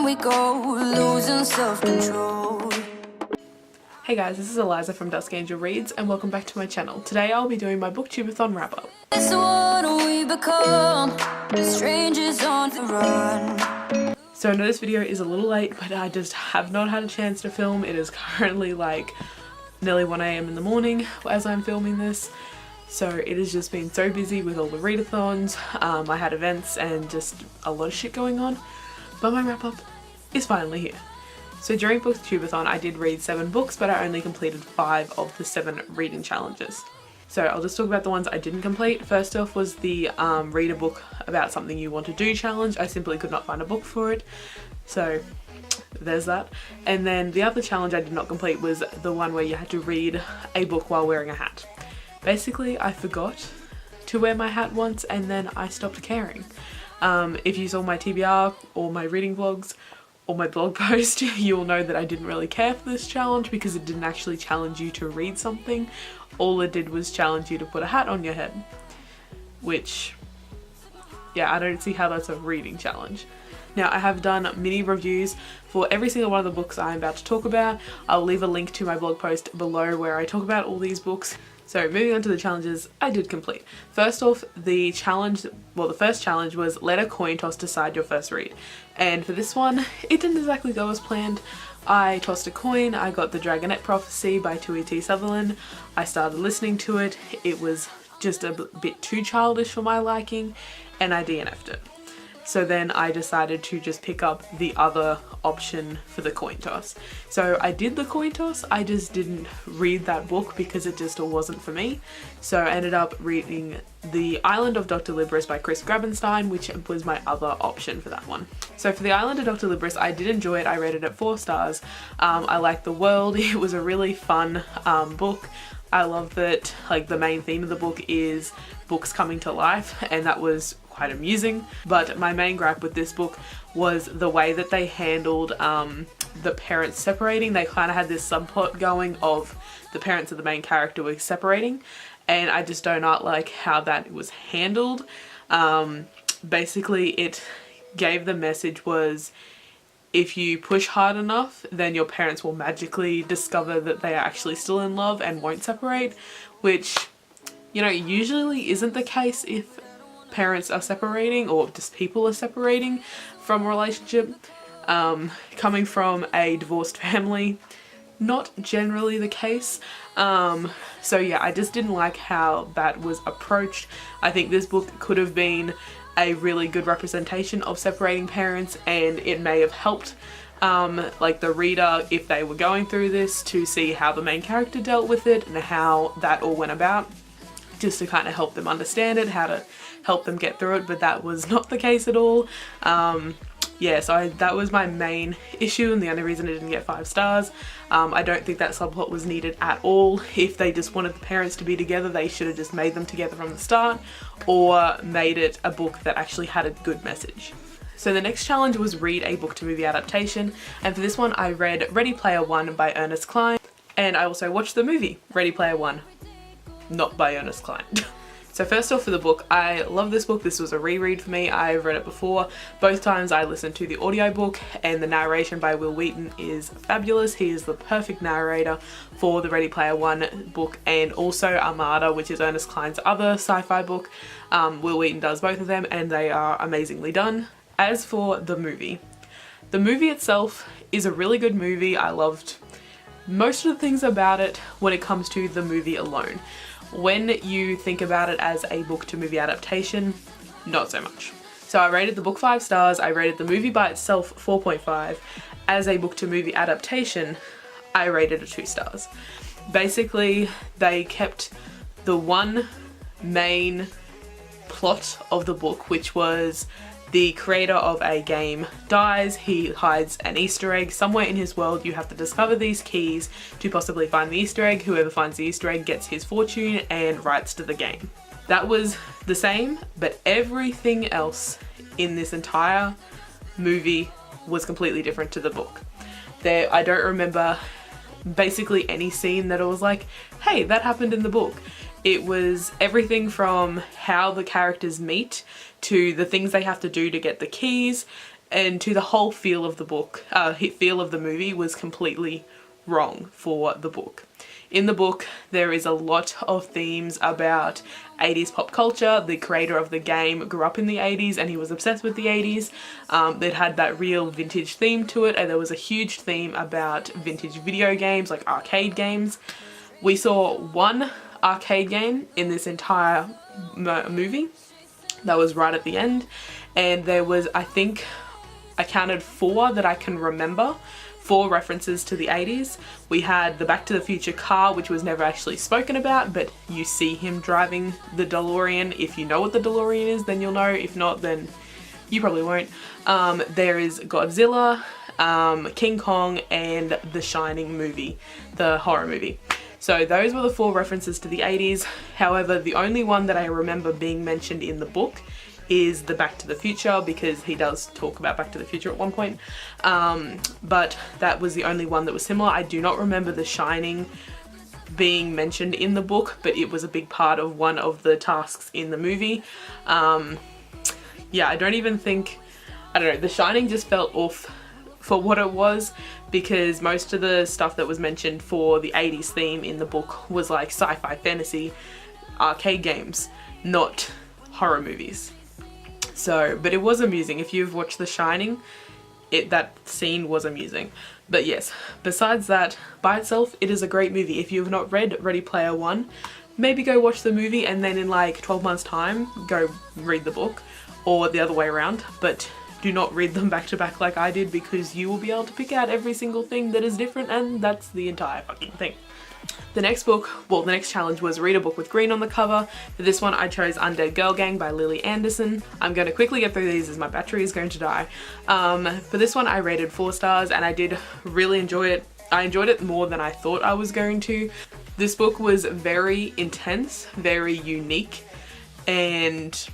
we go, losing self-control. Hey guys, this is Eliza from Dusk Angel Reads and welcome back to my channel. Today I'll be doing my Booktubeathon wrap-up. It's what we become, strangers on the run. So I know this video is a little late, but I just have not had a chance to film. It is currently like nearly 1 AM in the morning as I'm filming this. So it has just been so busy with all the readathons. I had events and just a lot of shit going on. But my wrap-up is finally here. So during Booktubeathon I did read 7 books, but I only completed 5 of the 7 reading challenges. So I'll just talk about the ones I didn't complete. First off was the read a book about something you want to do challenge. I simply could not find a book for it. So there's that. And then the other challenge I did not complete was the one where you had to read a book while wearing a hat. Basically, I forgot to wear my hat once and then I stopped caring. If you saw my TBR or my reading vlogs or my blog post, you'll know that I didn't really care for this challenge because it didn't actually challenge you to read something. All it did was challenge you to put a hat on your head. Which, yeah, I don't see how that's a reading challenge. Now, I have done mini reviews for every single one of the books I'm about to talk about. I'll leave a link to my blog post below where I talk about all these books. So moving on to the challenges I did complete. First off, the first challenge was let a coin toss decide your first read. And for this one, it didn't exactly go as planned. I tossed a coin, I got The Dragonette Prophecy by Tui T. Sutherland. I started listening to it. It was just a bit too childish for my liking and I DNF'd it. So then I decided to just pick up the other option for the coin toss. So I did the coin toss, I just didn't read that book because it just wasn't for me. So I ended up reading The Island of Dr. Libris by Chris Grabenstein, which was my other option for that one. So for The Island of Dr. Libris, I did enjoy it. I rated it 4 stars. I liked the world. It was a really fun book. I love that like the main theme of the book is books coming to life, and that was quite amusing. But my main gripe with this book was the way that they handled the parents separating. They kind of had this subplot going of the parents of the main character were separating, and I just do not like how that was handled. Basically it gave the message was if you push hard enough then your parents will magically discover that they are actually still in love and won't separate, which, you know, usually isn't the case if parents are separating or just people are separating from a relationship. Coming from a divorced family, not generally the case. So yeah, I just didn't like how that was approached. I think this book could have been a really good representation of separating parents, and it may have helped like the reader, if they were going through this, to see how the main character dealt with it and how that all went about, just to kind of help them understand it, how to help them get through it. But that was not the case at all. Yeah, so that was my main issue and the only reason it didn't get 5 stars. I don't think that subplot was needed at all. If they just wanted the parents to be together, they should have just made them together from the start, or made it a book that actually had a good message. So the next challenge was read a book to movie adaptation, and for this one I read Ready Player One by Ernest Cline, and I also watched the movie Ready Player One, not by Ernest Cline. So first off, for the book, I love this book. This was a reread for me. I've read it before. Both times I listened to the audiobook, and the narration by Wil Wheaton is fabulous. He is the perfect narrator for the Ready Player One book and also Armada, which is Ernest Cline's other sci-fi book. Wil Wheaton does both of them and they are amazingly done. As for the movie itself is a really good movie. I loved most of the things about it when it comes to the movie alone. When you think about it as a book to movie adaptation, not so much. So I rated the book 5 stars, I rated the movie by itself 4.5. As a book to movie adaptation, I rated it 2 stars. Basically, they kept the one main plot of the book, which was the creator of a game dies, he hides an Easter egg somewhere in his world. You have to discover these keys to possibly find the Easter egg. Whoever finds the Easter egg gets his fortune and rights to the game. That was the same, but everything else in this entire movie was completely different to the book. I don't remember basically any scene that I was like, hey, that happened in the book. It was everything from how the characters meet to the things they have to do to get the keys. and to the whole feel of the book, feel of the movie was completely wrong for the book. In the book, there is a lot of themes about 80s pop culture. The creator of the game grew up in the 80s and he was obsessed with the 80s. It had that real vintage theme to it, and there was a huge theme about vintage video games, like arcade games. We saw one arcade game in this entire movie. That was right at the end, and there was, I think, I counted 4 that I can remember. 4 references to the 80s. We had the Back to the Future car, which was never actually spoken about, but you see him driving the DeLorean. If you know what the DeLorean is, then you'll know. If not, then you probably won't. There is Godzilla, King Kong, and The Shining movie, the horror movie. So those were the 4 references to the 80s. However, the only one that I remember being mentioned in the book is the Back to the Future, because he does talk about Back to the Future at one point. But that was the only one that was similar. I do not remember The Shining being mentioned in the book, but it was a big part of one of the tasks in the movie. Yeah, I don't even think, I don't know, The Shining just felt off for what it was, because most of the stuff that was mentioned for the 80s theme in the book was like sci-fi, fantasy, arcade games, not horror movies. So, but it was amusing. If you've watched The Shining, that scene was amusing. But yes, besides that, by itself, it is a great movie. If you have not read Ready Player One, maybe go watch the movie and then in like 12 months time, go read the book, or the other way around. But do not read them back to back like I did, because you will be able to pick out every single thing that is different, and that's the entire fucking thing. The next book, well, the next challenge was read a book with green on the cover. For this one, I chose Undead Girl Gang by Lily Anderson. I'm going to quickly get through these as my battery is going to die. For this one, I rated 4 stars and I did really enjoy it. I enjoyed it more than I thought I was going to. This book was very intense, very unique, and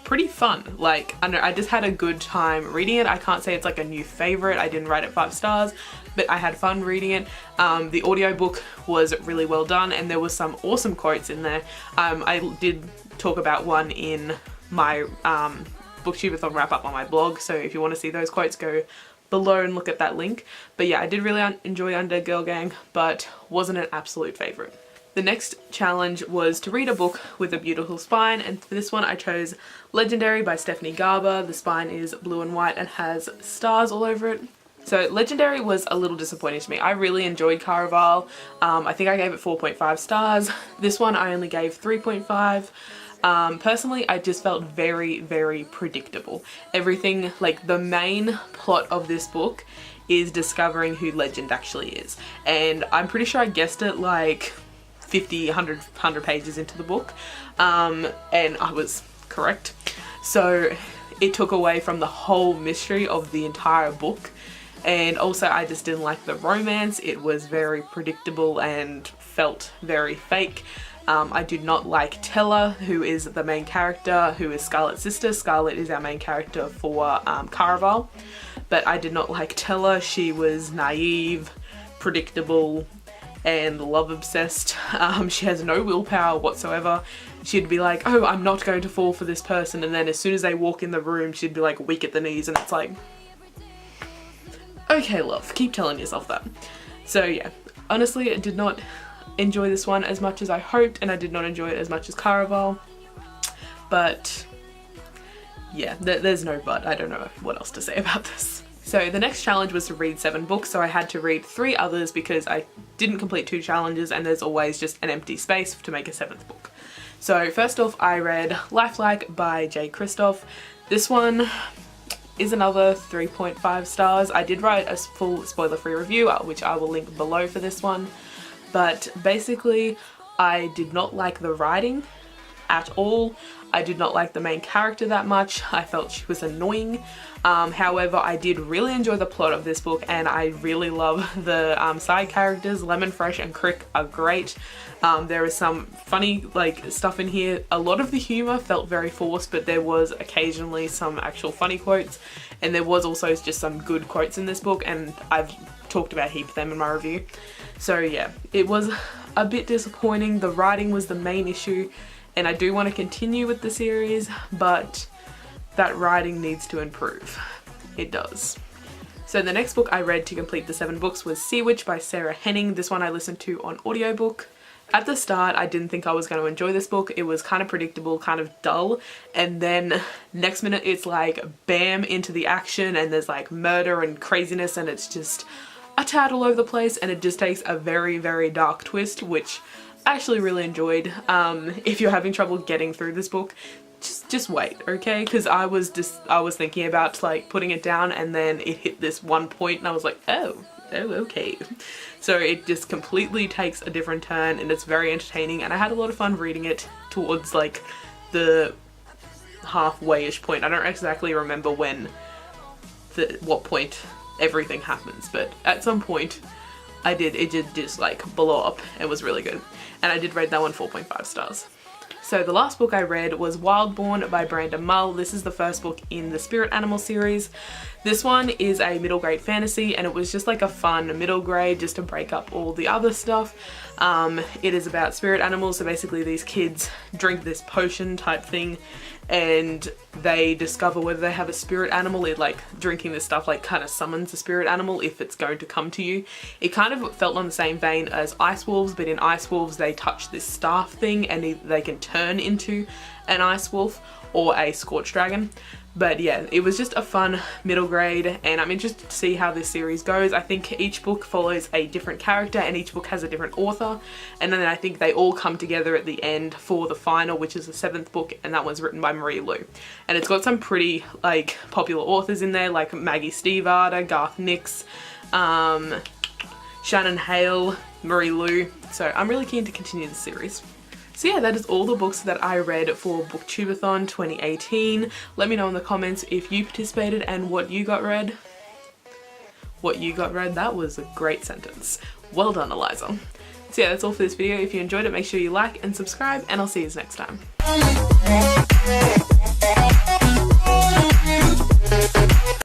pretty fun. Like, I don't know, I just had a good time reading it. I can't say it's like a new favorite. I didn't rate it 5 stars, but I had fun reading it. The audiobook was really well done, and there was some awesome quotes in there. I did talk about one in my Booktubeathon wrap up on my blog, so if you want to see those quotes, go below and look at that link. But yeah, I did really enjoy Undead Girl Gang, but wasn't an absolute favorite. The next challenge was to read a book with a beautiful spine, and for this one I chose Legendary by Stephanie Garber. The spine is blue and white and has stars all over it. So Legendary was a little disappointing to me. I really enjoyed Caraval. I think I gave it 4.5 stars. This one I only gave 3.5. Personally, I just felt very, very predictable. Everything, like the main plot of this book is discovering who Legend actually is. And I'm pretty sure I guessed it like 50, 100 pages into the book, and I was correct. So it took away from the whole mystery of the entire book, and also I just didn't like the romance. It was very predictable and felt very fake. I did not like Tella, who is the main character, who is Scarlet's sister. Scarlet is our main character for Caraval, but I did not like Tella. She was naive, predictable, and love obsessed. She has no willpower whatsoever. She'd be like, oh, I'm not going to fall for this person, and then as soon as they walk in the room, she'd be like weak at the knees, and it's like, okay love, keep telling yourself that. So yeah, honestly, I did not enjoy this one as much as I hoped, and I did not enjoy it as much as Caraval, but yeah, there's no but. I don't know what else to say about this. So the next challenge was to read 7 books, so I had to read 3 others because I didn't complete 2 challenges, and there's always just an empty space to make a 7th book. So first off, I read Lifelike by Jay Kristoff. This one is another 3.5 stars. I did write a full spoiler-free review, which I will link below for this one, but basically I did not like the writing at all. I did not like the main character that much. I felt she was annoying. However, I did really enjoy the plot of this book, and I really love the side characters. Lemon Fresh and Crick are great. There is some funny stuff in here. A lot of the humor felt very forced, but there was occasionally some actual funny quotes, and there was also just some good quotes in this book, and I've talked about a heap of them in my review. So yeah, it was a bit disappointing. The writing was the main issue, and I do want to continue with the series, but that writing needs to improve. it does. So the next book I read to complete the 7 books was Sea Witch by Sarah Henning. This one I listened to on audiobook. At the start, I didn't think I was going to enjoy this book. It was kind of predictable, kind of dull, and then next minute it's like bam into the action, and there's like murder and craziness, and it's just a tad all over the place, and it just takes a very, very dark twist, which I actually really enjoyed. If you're having trouble getting through this book, just wait, okay? Because I was thinking about like putting it down, and then it hit this one point and I was like, oh okay. So it just completely takes a different turn, and it's very entertaining, and I had a lot of fun reading it towards like the halfway-ish point. I don't exactly remember what point everything happens, but at some point it did just like blow up. It was really good, and I did rate that one 4.5 stars. So the last book I read was Wildborn by Brandon Mull. This is the first book in the Spirit Animal series. This one is a middle grade fantasy, and it was just like a fun middle grade just to break up all the other stuff. It is about spirit animals, so basically these kids drink this potion type thing and they discover whether they have a spirit animal. It like drinking this stuff like kind of summons a spirit animal if it's going to come to you. It kind of felt on the same vein as Ice Wolves, but in Ice Wolves they touch this staff thing and they can turn into an ice wolf or a scorched dragon. But yeah, it was just a fun middle grade, and I'm interested to see how this series goes. I think each book follows a different character and each book has a different author, and then I think they all come together at the end for the final, which is the 7th book, and that one's written by Marie Lu. And it's got some pretty like popular authors in there, like Maggie Stiefvater, Garth Nix, Shannon Hale, Marie Lu. So I'm really keen to continue the series. So yeah, that is all the books that I read for Booktubeathon 2018. Let me know in the comments if you participated and what you got read. What you got read, that was a great sentence. Well done, Eliza. So yeah, that's all for this video. If you enjoyed it, make sure you like and subscribe, and I'll see you next time.